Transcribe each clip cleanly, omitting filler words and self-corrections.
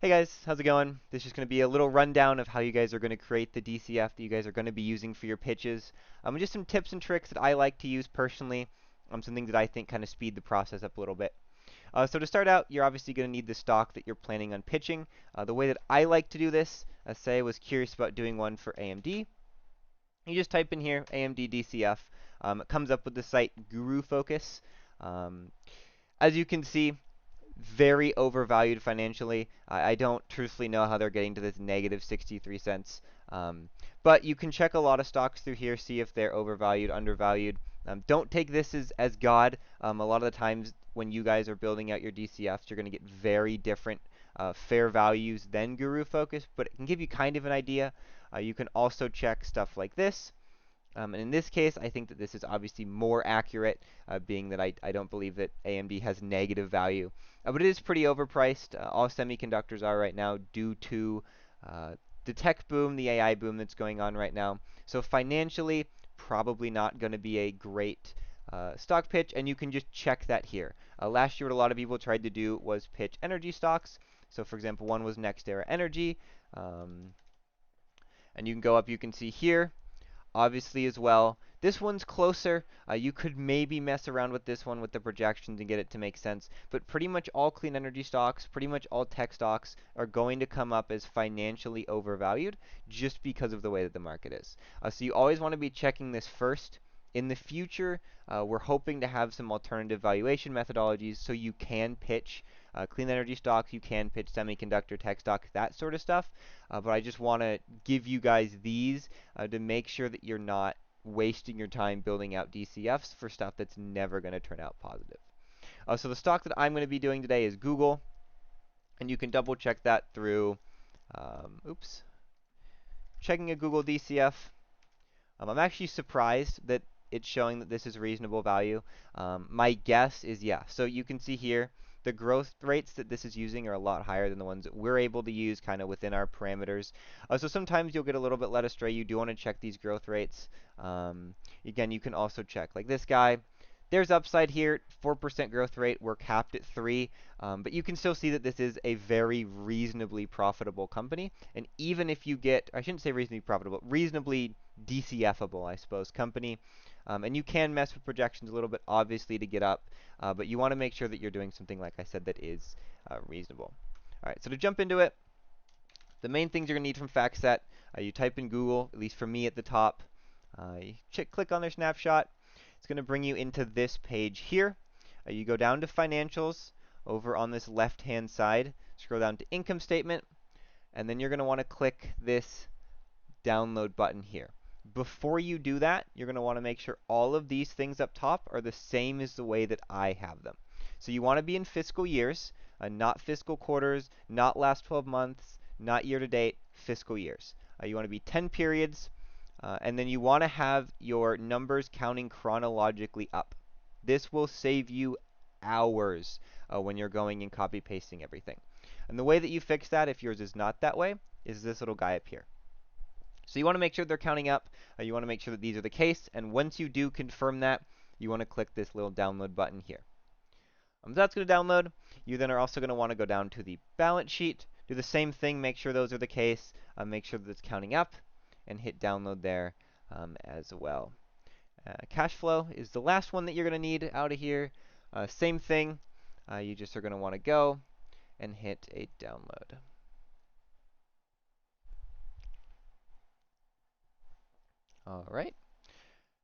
Hey guys, how's it going? This is going to be a little rundown of how you guys are going to create the DCF that you guys are going to be using for your pitches. Just some tips and tricks that I like to use personally. Some things that I think kind of speed the process up a little bit. So to start out, you're obviously going to need the stock that you're planning on pitching. The way that I like to do this, say I was curious about doing one for AMD, you just type in here AMD DCF. It comes up with the site Guru Focus. Um, as you can see, very overvalued financially. I don't truthfully know how they're getting to this negative 63 cents. But you can check a lot of stocks through here, see if they're overvalued, undervalued. Don't take this as God. A lot of the times when you guys are building out your DCFs, you're going to get very different fair values than Guru Focus, but it can give you kind of an idea. You can also check stuff like this. And in this case, I think that this is obviously more accurate, being that I don't believe that AMD has negative value. But it is pretty overpriced. All semiconductors are right now due to the tech boom, the AI boom that's going on right now. So financially, probably not going to be a great stock pitch, and you can just check that here. Last year, what a lot of people tried to do was pitch energy stocks. So for example, one was NextEra Energy. And you can go up, you can see here obviously as well. This one's closer. You could maybe mess around with this one with the projections and get it to make sense. But pretty much all clean energy stocks, pretty much all tech stocks are going to come up as financially overvalued just because of the way that the market is. So you always want to be checking this first. In the future, we're hoping to have some alternative valuation methodologies so you can pitch clean energy stocks, you can pitch semiconductor tech stocks, that sort of stuff. But I just want to give you guys these to make sure that you're not wasting your time building out DCFs for stuff that's never going to turn out positive. So the stock that I'm going to be doing today is Google, and you can double check that through, checking a Google DCF. I'm actually surprised that it's showing that this is reasonable value. My guess is yeah. So you can see here the growth rates that this is using are a lot higher than the ones that we're able to use kind of within our parameters. So sometimes you'll get a little bit led astray. You do want to check these growth rates. Again, you can also check like this guy. There's upside here, 4% growth rate. We're capped at 3, but you can still see that this is a very reasonably profitable company. And even if you get, I shouldn't say reasonably profitable, reasonably DCFable, I suppose, company. And you can mess with projections a little bit, obviously, to get up, but you want to make sure that you're doing something, like I said, that is reasonable. All right, so to jump into it, the main things you're going to need from FactSet, you type in Google, at least for me at the top. You click on their snapshot. It's going to bring you into this page here. You go down to Financials over on this left-hand side. Scroll down to Income Statement, and then you're going to want to click this Download button here. Before you do that, you're going to want to make sure all of these things up top are the same as the way that I have them. So you want to be in fiscal years, not fiscal quarters, not last 12 months, not year to date, fiscal years. You want to be 10 periods, and then you want to have your numbers counting chronologically up. This will save you hours when you're going and copy pasting everything. And the way that you fix that, if yours is not that way, is this little guy up here. So you want to make sure they're counting up. You want to make sure that these are the case. And once you do confirm that, you want to click this little download button here. So that's going to download. You then are also going to want to go down to the balance sheet. Do the same thing. Make sure those are the case. Make sure that it's counting up. And hit download there as well. Cash flow is the last one that you're going to need out of here. Same thing. You just are going to want to go and hit a download. All right.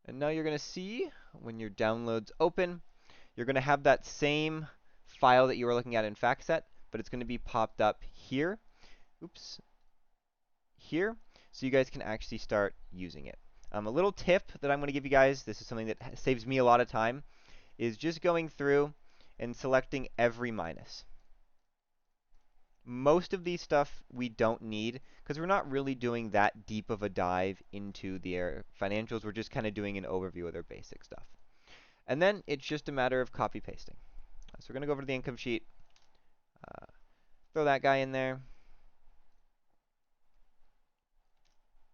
And now you're going to see when your downloads open, you're going to have that same file that you were looking at in FactSet, but it's going to be popped up here. Here. So you guys can actually start using it. A little tip that I'm going to give you guys, this is something that saves me a lot of time, is just going through and selecting every minus. Most of these stuff we don't need because we're not really doing that deep of a dive into their financials. We're just kind of doing an overview of their basic stuff. And then it's just a matter of copy pasting. So we're going to go over to the income sheet, throw that guy in there.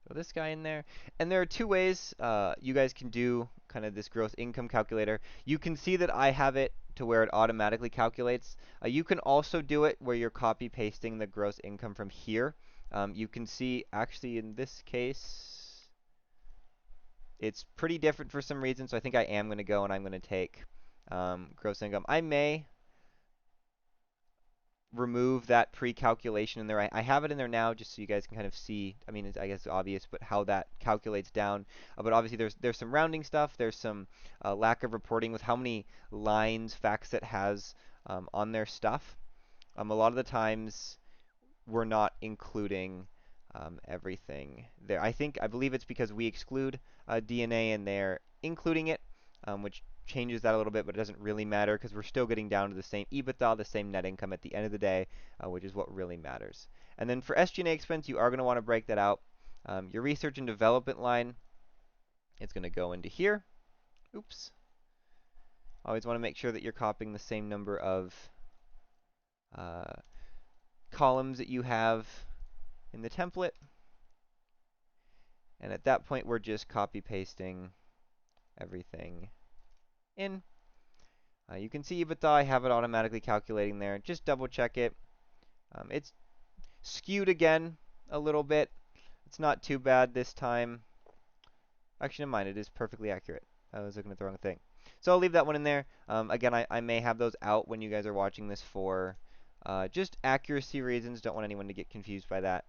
Throw this guy in there. And there are two ways you guys can do kind of this gross income calculator. You can see that I have it to where it automatically calculates. You can also do it where you're copy pasting the gross income from here. You can see actually in this case it's pretty different for some reason, so I think I am going to go and I'm going to take gross income. I may remove that pre-calculation in there. I have it in there now just so you guys can kind of see. I mean, I guess it's obvious, but how that calculates down. But obviously, there's some rounding stuff. There's some lack of reporting with how many lines FactSet has on their stuff. A lot of the times, we're not including everything there. I believe it's because we exclude DNA and they're including it, which changes that a little bit, but it doesn't really matter because we're still getting down to the same EBITDA, the same net income at the end of the day, which is what really matters. And then for SG&A expense, you are going to want to break that out. Your research and development line, it's going to go into here. Oops. Always want to make sure that you're copying the same number of uh, columns that you have in the template. And at that point, we're just copy pasting everything in. You can see EBITDA, I have it automatically calculating there. Just double check it. It's skewed again a little bit. It's not too bad this time. Actually, never mind, it is perfectly accurate. I was looking at the wrong thing. So I'll leave that one in there. Again, I may have those out when you guys are watching this for just accuracy reasons. Don't want anyone to get confused by that.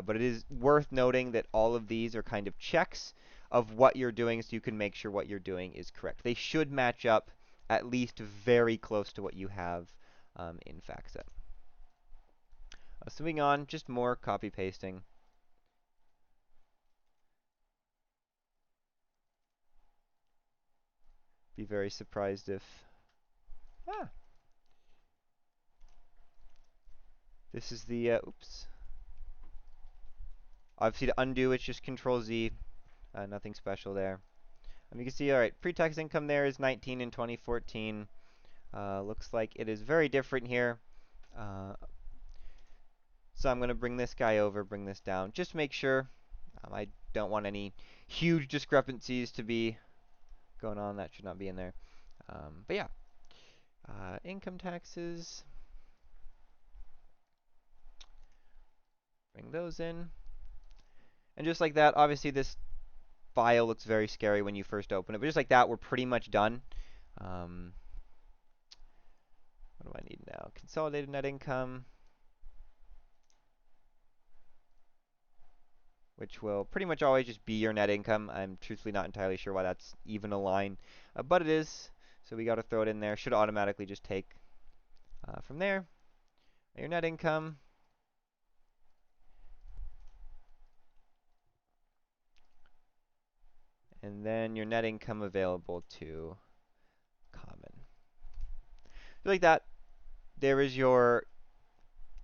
But it is worth noting that all of these are kind of checks of what you're doing so you can make sure what you're doing is correct. They should match up at least very close to what you have in FactSet. So moving on, just more copy pasting. Be very surprised if this is the oops. Obviously to undo it's just Control Z. Nothing special there. You can see, all right, pre-tax income there is 19 in 2014. Looks like it is very different here. So I'm going to bring this guy over, bring this down. Just make sure. I don't want any huge discrepancies to be going on. That should not be in there. But yeah, income taxes. Bring those in. And just like that, obviously this file looks very scary when you first open it. But just like that, we're pretty much done. What do I need now? Consolidated net income, which will pretty much always just be your net income. I'm truthfully not entirely sure why that's even a line, but it is. So we got to throw it in there. Should automatically just take from there your net income. And then your net income available to common. Like that, there is your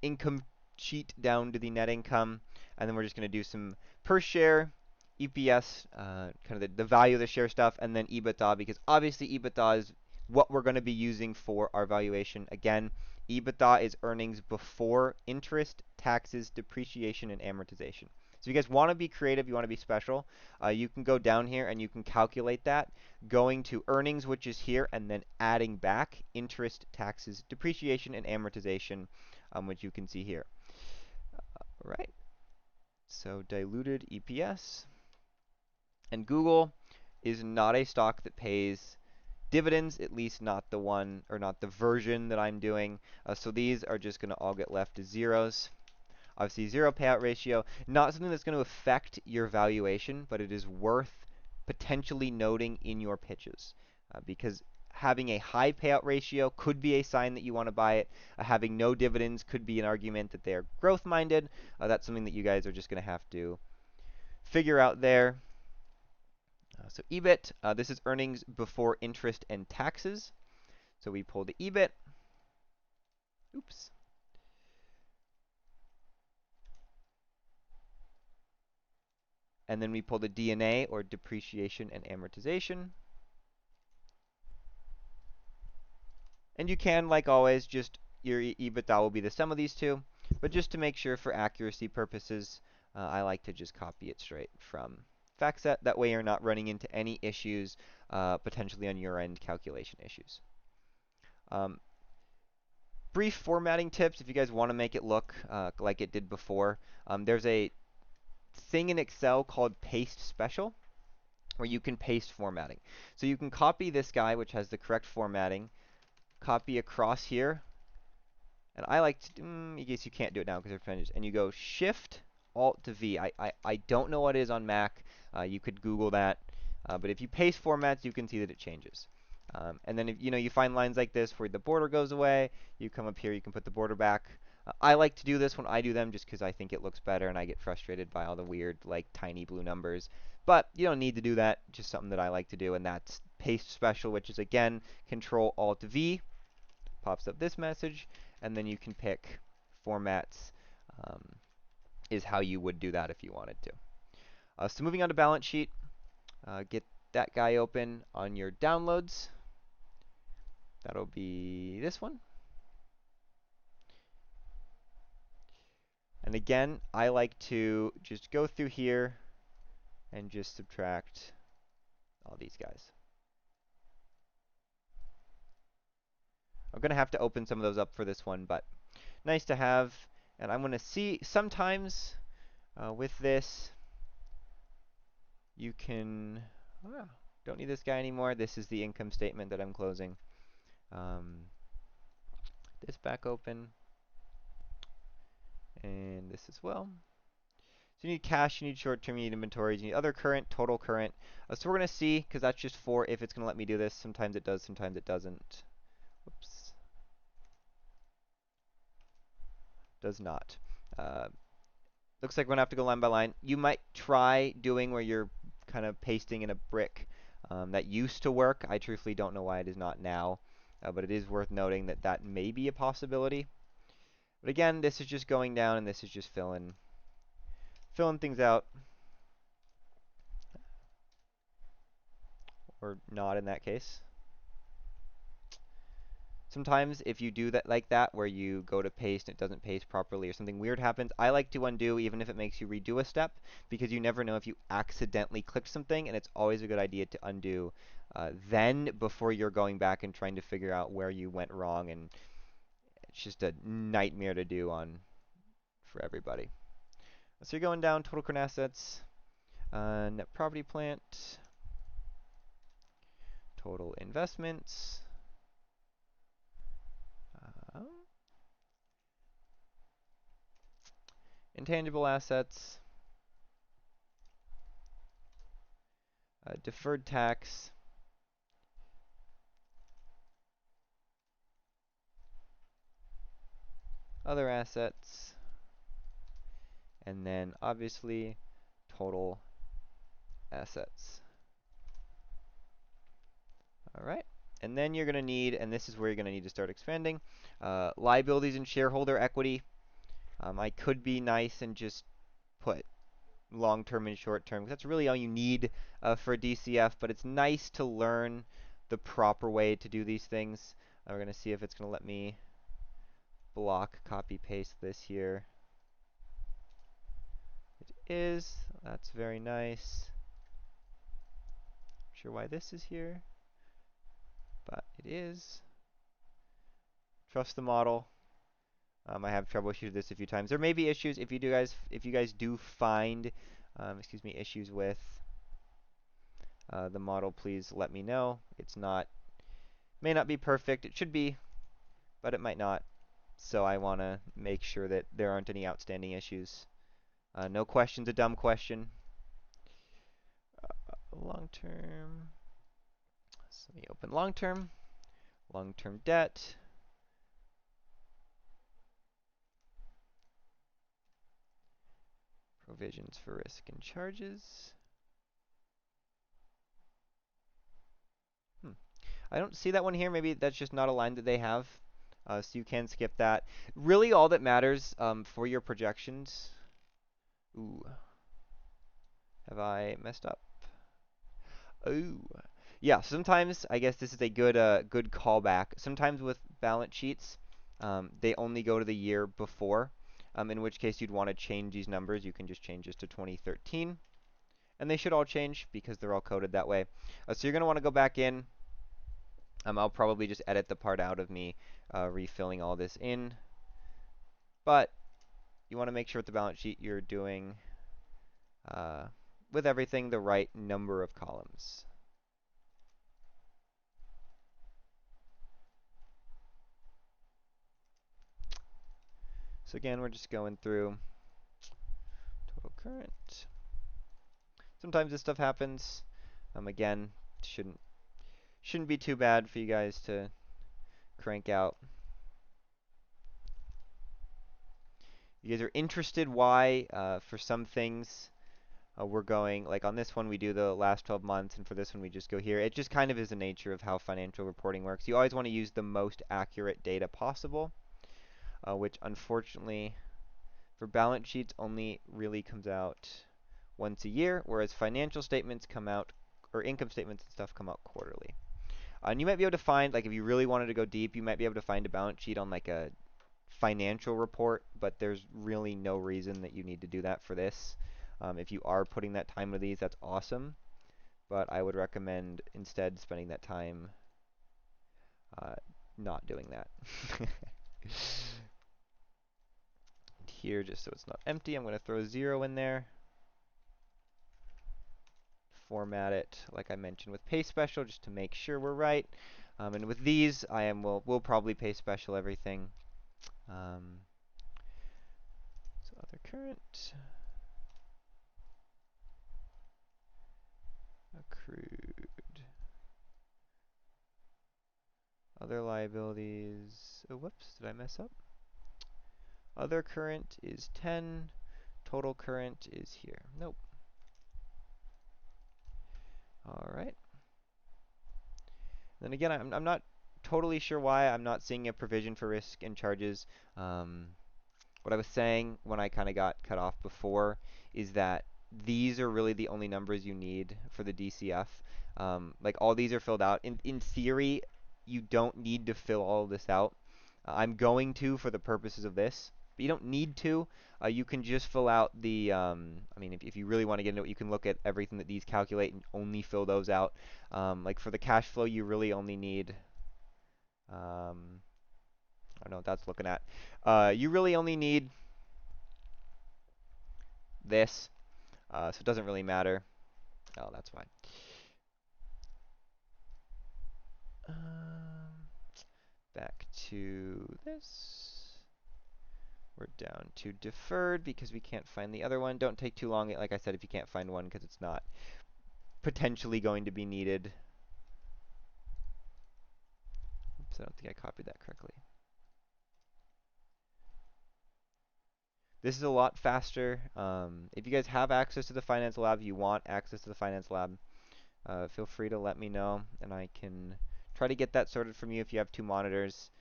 income sheet down to the net income. And then we're just going to do some per share, EPS, kind of the value of the share stuff, and then EBITDA, because obviously EBITDA is what we're going to be using for our valuation. Again, EBITDA is earnings before interest, taxes, depreciation, and amortization. So if you guys want to be creative, you want to be special, you can go down here and you can calculate that, going to earnings, which is here, and then adding back interest, taxes, depreciation, and amortization, which you can see here. All right. So diluted EPS. And Google is not a stock that pays dividends, at least not the one, or not the version that I'm doing. So these are just going to all get left as zeros. Obviously, zero payout ratio, not something that's going to affect your valuation, but it is worth potentially noting in your pitches. Because having a high payout ratio could be a sign that you want to buy it. Having no dividends could be an argument that they're growth-minded. That's something that you guys are just going to have to figure out there. So EBIT, this is earnings before interest and taxes. So we pull the EBIT. Oops. And then we pull the D&A, or depreciation and amortization. And you can, like always, just your EBITDA will be the sum of these two. But just to make sure for accuracy purposes, I like to just copy it straight from FactSet. That way you're not running into any issues, potentially on your end calculation issues. Um, Brief formatting tips if you guys want to make it look like it did before. There's a thing in Excel called Paste Special where you can paste formatting. So you can copy this guy, which has the correct formatting, copy across here, and I like to, I guess you can't do it now because they're finished, and you go Shift Alt to V. I don't know what it is on Mac. You could Google that, but if you paste formats, you can see that it changes. And then if you find lines like this where the border goes away, you come up here, you can put the border back. I like to do this when I do them just because I think it looks better and I get frustrated by all the weird like tiny blue numbers. But you don't need to do that, just something that I like to do, and that's Paste Special, which is again Control Alt V, pops up this message, and then you can pick formats, um, is how you would do that if you wanted to. So moving on to balance sheet, get that guy open on your downloads. That'll be this one. And again, I like to just go through here and just subtract all these guys. I'm going to have to open some of those up for this one, but nice to have. And I'm going to see sometimes with this, you can, don't need this guy anymore. This is the income statement that I'm closing. This back open, and this as well. So you need cash, you need short-term, you need inventories, you need other current, total current. So we're going to see, because that's just for if it's going to let me do this. Sometimes it does, sometimes it doesn't. Whoops. Does not. Looks like we're going to have to go line by line. You might try doing where you're kind of pasting in a brick. That used to work. I truthfully don't know why it is not now. But it is worth noting that that may be a possibility. But again, this is just going down, and this is just filling things out. Or not in that case. Sometimes if you do that like that, where you go to paste and it doesn't paste properly or something weird happens, I like to undo even if it makes you redo a step, because you never know if you accidentally clicked something, and it's always a good idea to undo then before you're going back and trying to figure out where you went wrong, and it's just a nightmare to do for everybody. So you're going down total current assets, net property plant, total investments, intangible assets, deferred tax, other assets, and then obviously total assets. All right. And then you're going to need, and this is where you're going to need to start expanding, liabilities and shareholder equity. I could be nice and just put long-term and short-term, because that's really all you need for DCF, but it's nice to learn the proper way to do these things. We're going to see if it's going to let me block copy paste this here. It is. That's very nice. Not sure why this is here, but it is. Trust the model. I have troubleshooted this a few times. There may be issues if you guys do find issues with the model. Please let me know. May not be perfect. It should be, but it might not. So I want to make sure that there aren't any outstanding issues. No question's a dumb question. Long term. So let me open long term. Long term debt. Provisions for risk and charges. I don't see that one here. Maybe that's just not a line that they have. So you can skip that. Really all that matters for your projections. Ooh. Have I messed up? Ooh. Yeah, sometimes I guess this is a good callback. Sometimes with balance sheets, they only go to the year before. in which case you'd want to change these numbers. You can just change this to 2013, and they should all change because they're all coded that way. So you're going to want to go back in. I'll probably just edit the part out of me refilling all this in, but you want to make sure with the balance sheet you're doing with everything the right number of columns. So again, we're just going through total current. Sometimes this stuff happens. Again, shouldn't be too bad for you guys to crank out. You guys are interested why for some things we're going, like on this one we do the last 12 months, and for this one we just go here. It just kind of is the nature of how financial reporting works. You always want to use the most accurate data possible, which unfortunately for balance sheets only really comes out once a year, whereas financial statements come out, or income statements and stuff come out quarterly. And you might be able to find, like if you really wanted to go deep, you might be able to find a balance sheet on like a financial report, but there's really no reason that you need to do that for this. If you are putting that time into these, that's awesome, but I would recommend instead spending that time not doing that. Here, just so it's not empty, I'm going to throw 0 in there. Format it like I mentioned with pay special just to make sure we're right. And with these, we'll probably pay special everything. So other current, accrued, other liabilities. Oh, whoops, did I mess up? Other current is 10. Total current is here. Nope. All right. Then again, I'm not totally sure why I'm not seeing a provision for risk and charges. What I was saying when I kind of got cut off before is that these are really the only numbers you need for the DCF. Like all these are filled out. In theory, you don't need to fill all of this out. I'm going to for the purposes of this, but you don't need to. You can just fill out the, I mean, if you really want to get into it, you can look at everything that these calculate and only fill those out. Like for the cash flow, you really only need, I don't know what that's looking at. You really only need this, so it doesn't really matter. Oh, that's fine. Back to this. We're down to deferred because we can't find the other one. Don't take too long, like I said, if you can't find one because it's not potentially going to be needed. Oops, I don't think I copied that correctly. This is a lot faster. If you guys have access to the Finance Lab, you want access to the Finance Lab, feel free to let me know, and I can try to get that sorted from you if you have 2 monitors.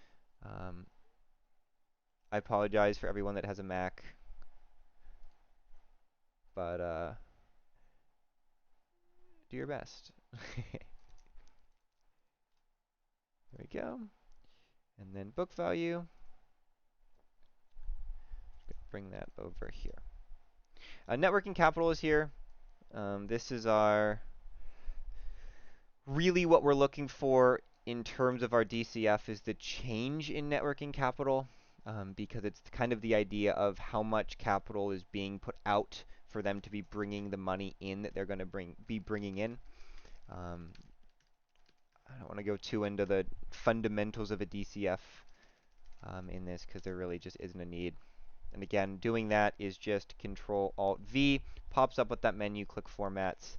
I apologize for everyone that has a Mac, but do your best. There we go. And then book value. Bring that over here. Net working capital is here. This is really what we're looking for in terms of our DCF is the change in net working capital, because it's kind of the idea of how much capital is being put out for them to be bringing the money in that they're going to be bringing in. I don't want to go too into the fundamentals of a DCF in this because there really just isn't a need. And again, doing that is just Control-Alt-V, pops up with that menu, click Formats,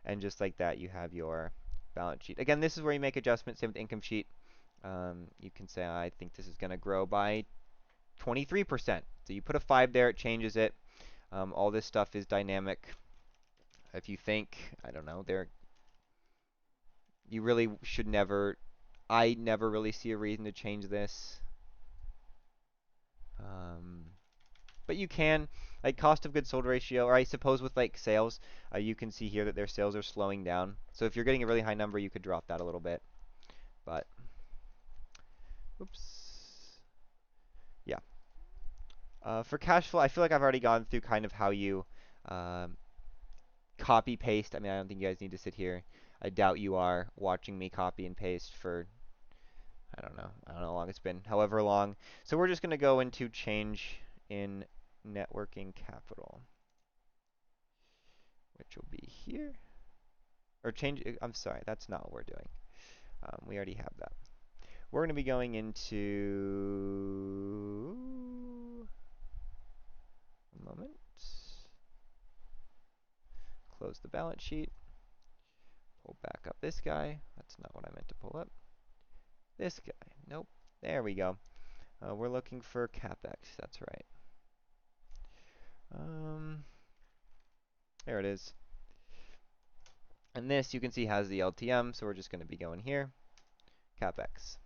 and just like that, you have your balance sheet. Again, this is where you make adjustments. Same with the income sheet. You can say, I think this is going to grow by 23%. So you put a 5 there, it changes it. All this stuff is dynamic. If you think, I don't know, you really should never, I never really see a reason to change this. But you can, like cost of goods sold ratio, or I suppose with like sales, you can see here that their sales are slowing down. So if you're getting a really high number, you could drop that a little bit. But, oops. Yeah. For cash flow, I feel like I've already gone through kind of how you um, copy paste. I mean, I don't think you guys need to sit here. I doubt you are watching me copy and paste for, I don't know how long it's been, however long. So we're just going to go into change in networking capital, which will be here. Or change, I'm sorry, that's not what we're doing. We already have that. We're going to be going into, a moment, close the balance sheet, pull back up this guy. That's not what I meant to pull up. This guy, nope, there we go. We're looking for CapEx, that's right. There it is. And this, you can see, has the LTM, so we're just going to be going here, CapEx.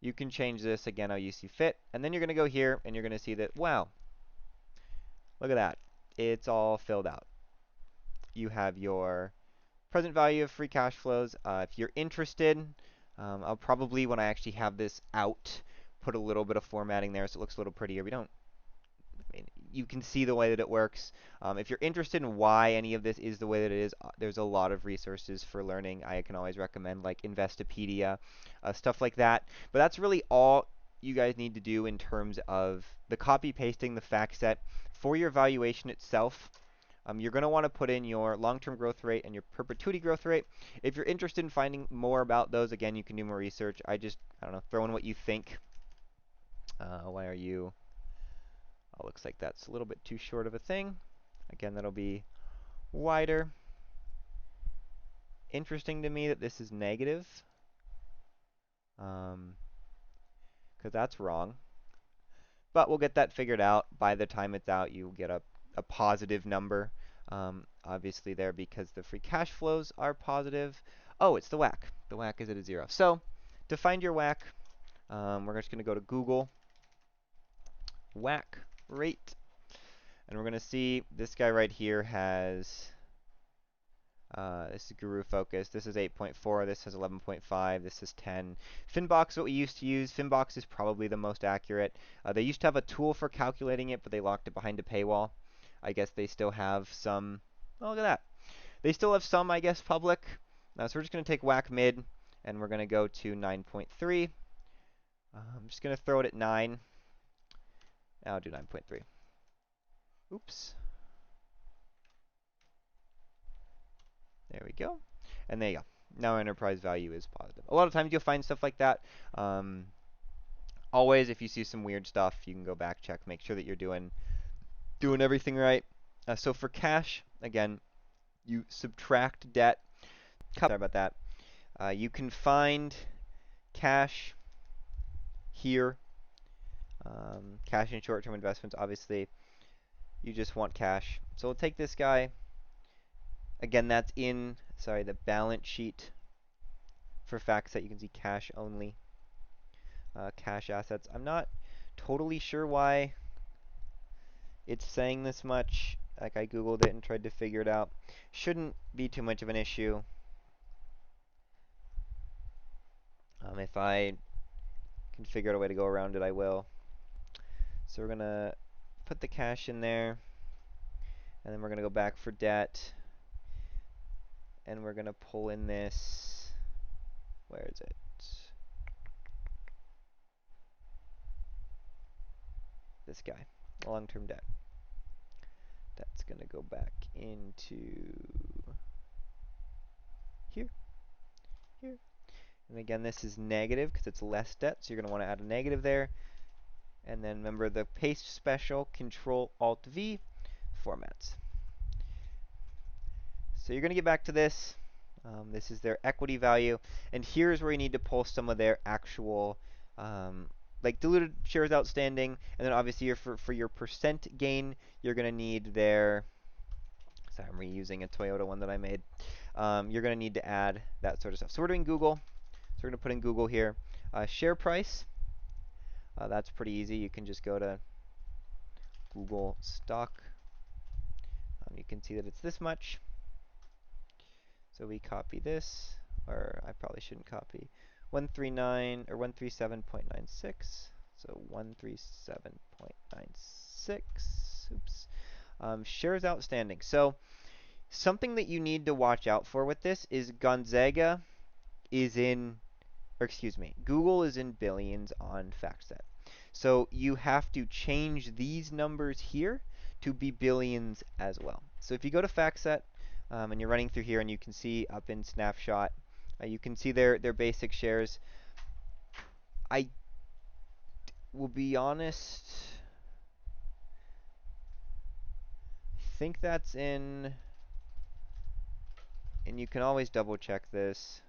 You can change this, again, how you see fit, and then you're going to go here, and you're going to see that, wow, look at that. It's all filled out. You have your present value of free cash flows. If you're interested, I'll probably, when I actually have this out, put a little bit of formatting there so it looks a little prettier. I mean, you can see the way that it works. If you're interested in why any of this is the way that it is, there's a lot of resources for learning. I can always recommend like Investopedia, stuff like that. But that's really all you guys need to do in terms of the copy pasting the fact set for your valuation itself. You're going to want to put in your long-term growth rate and your perpetuity growth rate. If you're interested in finding more about those, again, you can do more research. I don't know, throw in what you think. Why are you? Oh, looks like that's a little bit too short of a thing. Again, that'll be wider. Interesting to me that this is negative, because that's wrong. But we'll get that figured out. By the time it's out, you'll get a positive number, obviously there, because the free cash flows are positive. Oh, it's the WACC. The WACC is at a 0. So to find your WACC, we're just going to go to Google, WACC rate, and we're going to see this guy right here has, this is Guru Focus, this is 8.4, this is 11.5, this is 10. Finbox is what we used to use. Finbox is probably the most accurate. They used to have a tool for calculating it, but they locked it behind a paywall. I guess they still have some, oh, look at that. They still have some, I guess, public. So we're just going to take WACC mid, and we're going to go to 9.3. I'm just going to throw it at 9. I'll do 9.3. Oops. There we go. And there you go. Now our enterprise value is positive. A lot of times you'll find stuff like that. Always, if you see some weird stuff, you can go back, check, make sure that you're doing everything right. So for cash, again, you subtract debt. Sorry about that. You can find cash here. Cash and short-term investments, obviously, you just want cash. So we'll take this guy. Again, that's in, sorry, the balance sheet for FactSet. You can see cash only. Cash assets. I'm not totally sure why it's saying this much. Like, I googled it and tried to figure it out. Shouldn't be too much of an issue. If I can figure out a way to go around it, I will. So we're going to put the cash in there, and then we're going to go back for debt, and we're going to pull in this, where is it? This guy, long-term debt. That's going to go back into here, here. And again, this is negative because it's less debt, so you're going to want to add a negative there. And then remember the paste special, Control-Alt-V, formats. So you're going to get back to this. This is their equity value. And here's where you need to pull some of their actual, like diluted shares outstanding. And then obviously for your percent gain, you're going to need their, sorry, I'm reusing a Toyota one that I made. You're going to need to add that sort of stuff. So we're doing Google. So we're going to put in Google here. Share price. That's pretty easy. You can just go to Google stock. You can see that it's this much. So we copy this, or I probably shouldn't copy. 139 or 137.96. So 137.96. Oops. Shares outstanding. So something that you need to watch out for with this is Gonzaga is in, or excuse me, Google is in billions on FactSet. So you have to change these numbers here to be billions as well. So if you go to FactSet and you're running through here and you can see up in snapshot, you can see their basic shares. I will be honest, I think that's in, and you can always double check this.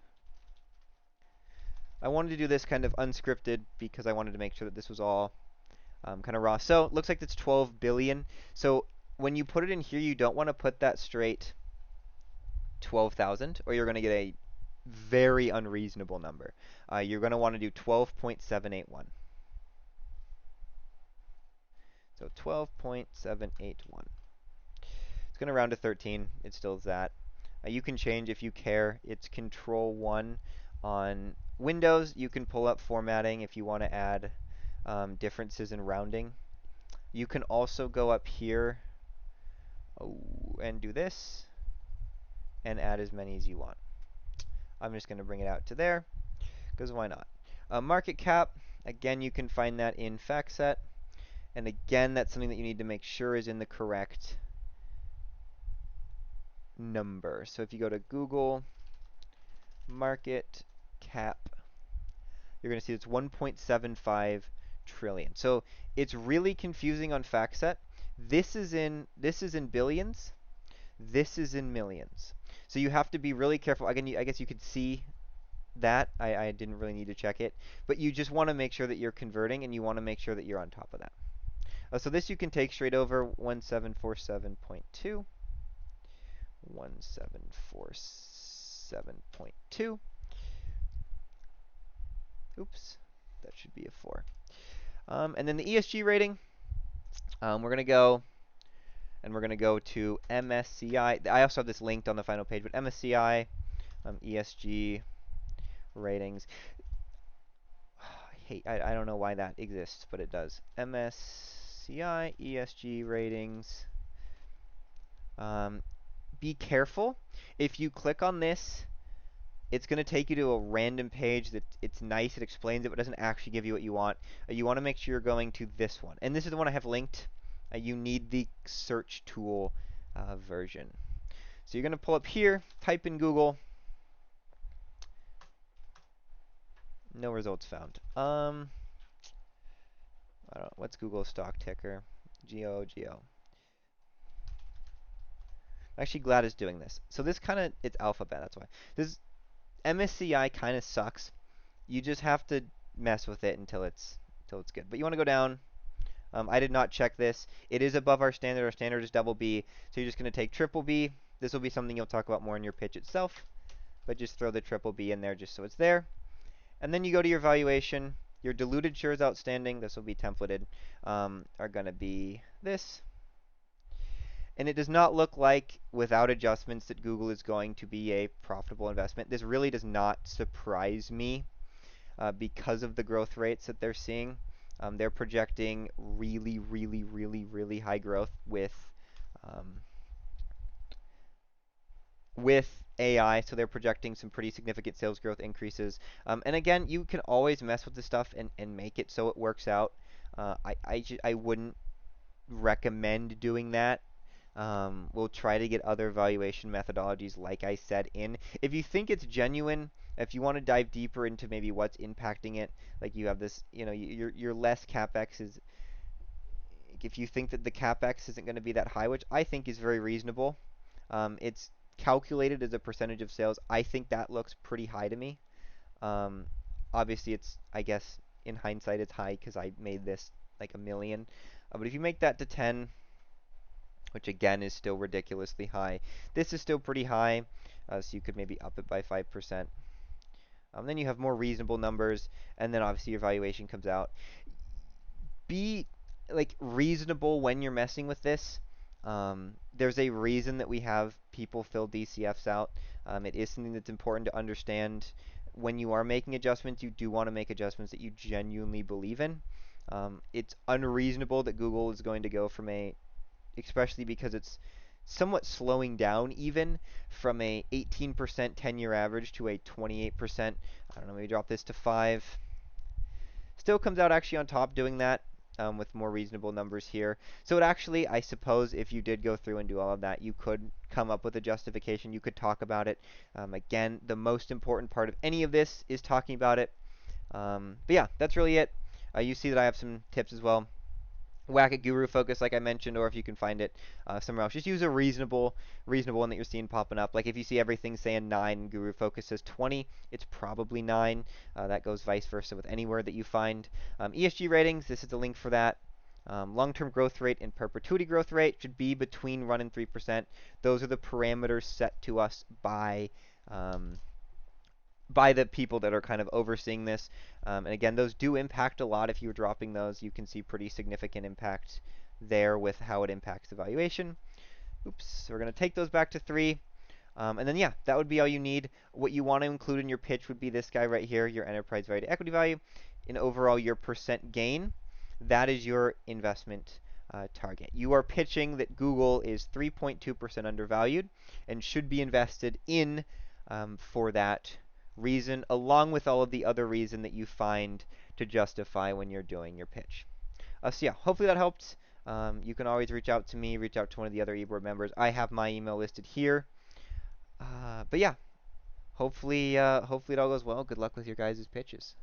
I wanted to do this kind of unscripted because I wanted to make sure that this was all kind of raw. So it looks like it's 12 billion. So when you put it in here, you don't want to put that straight 12,000 or you're going to get a very unreasonable number. You're going to want to do 12.781. So 12.781. It's going to round to 13. It still is that. You can change if you care. It's Control 1 on Windows. You can pull up formatting if you want to add differences in rounding. You can also go up here and do this and add as many as you want. I'm just going to bring it out to there because why not? Market cap, again, you can find that in FactSet. And again, that's something that you need to make sure is in the correct number. So if you go to Google market cap, you're going to see it's 1.75 trillion. So it's really confusing on FactSet. This is in billions. This is in millions. So you have to be really careful. Again, I guess you could see that. I didn't really need to check it. But you just want to make sure that you're converting, and you want to make sure that you're on top of that. So this you can take straight over 1747.2. 1747.2. Oops, that should be a 4. And then the ESG rating, we're going to go, and we're going to go to MSCI. I also have this linked on the final page, but MSCI, ESG ratings. I don't know why that exists, but it does. MSCI, ESG ratings. Be careful. If you click on this, it's going to take you to a random page that it's nice, it explains it, but doesn't actually give you what you want. You want to make sure you're going to this one. And this is the one I have linked. You need the search tool version. So you're going to pull up here, type in Google. No results found. I don't know. What's Google's stock ticker? GOGO. I'm actually glad it's doing this. So this kind of, it's alphabet, that's why. This MSCI kind of sucks. You just have to mess with it until it's good. But you want to go down. I did not check this. It is above our standard. Our standard is double B. So you're just going to take triple B. This will be something you'll talk about more in your pitch itself. But just throw the triple B in there just so it's there. And then you go to your valuation. Your diluted shares outstanding, this will be templated, are going to be this. And it does not look like, without adjustments, that Google is going to be a profitable investment. This really does not surprise me because of the growth rates that they're seeing. They're projecting really, really, really, really high growth with AI, so they're projecting some pretty significant sales growth increases. And again, you can always mess with this stuff and make it so it works out. I wouldn't recommend doing that. We'll try to get other valuation methodologies, like I said, in. If you think it's genuine, if you want to dive deeper into maybe what's impacting it, like you have this, your less CapEx is, if you think that the CapEx isn't going to be that high, which I think is very reasonable, it's calculated as a percentage of sales. I think that looks pretty high to me. Obviously, I guess, in hindsight, it's high because I made this like a million. But if you make that to 10, which again is still ridiculously high, this is still pretty high, so you could maybe up it by 5%. Then you have more reasonable numbers, and then obviously your valuation comes out. Be like reasonable when you're messing with this. There's a reason that we have people fill DCFs out. It is something that's important to understand. When you are making adjustments, you do want to make adjustments that you genuinely believe in. It's unreasonable that Google is going to go from especially because it's somewhat slowing down even from a 18% 10-year average to a 28%. I don't know, maybe drop this to 5. Still comes out actually on top doing that with more reasonable numbers here. So it actually, I suppose, if you did go through and do all of that, you could come up with a justification. You could talk about it. Again, the most important part of any of this is talking about it. But yeah, that's really it. You see that I have some tips as well. Whack at Guru Focus, like I mentioned, or if you can find it somewhere else. Just use a reasonable one that you're seeing popping up. Like if you see everything saying 9 and Guru Focus says 20, it's probably 9. That goes vice versa with anywhere that you find. ESG ratings, this is the link for that. Long-term growth rate and perpetuity growth rate should be between 1 and 3%. Those are the parameters set to us by the people that are kind of overseeing this. And again, those do impact a lot. If you're dropping those, you can see pretty significant impact there with how it impacts the valuation. Oops, so we're going to take those back to 3. And then, yeah, that would be all you need. What you want to include in your pitch would be this guy right here, your enterprise value to equity value, and overall your percent gain. That is your investment target. You are pitching that Google is 3.2% undervalued and should be invested in for that reason, along with all of the other reason that you find to justify when you're doing your pitch. So yeah, hopefully that helped. You can always reach out to me, reach out to one of the other eBoard members. I have my email listed here. But yeah, hopefully it all goes well. Good luck with your guys' pitches.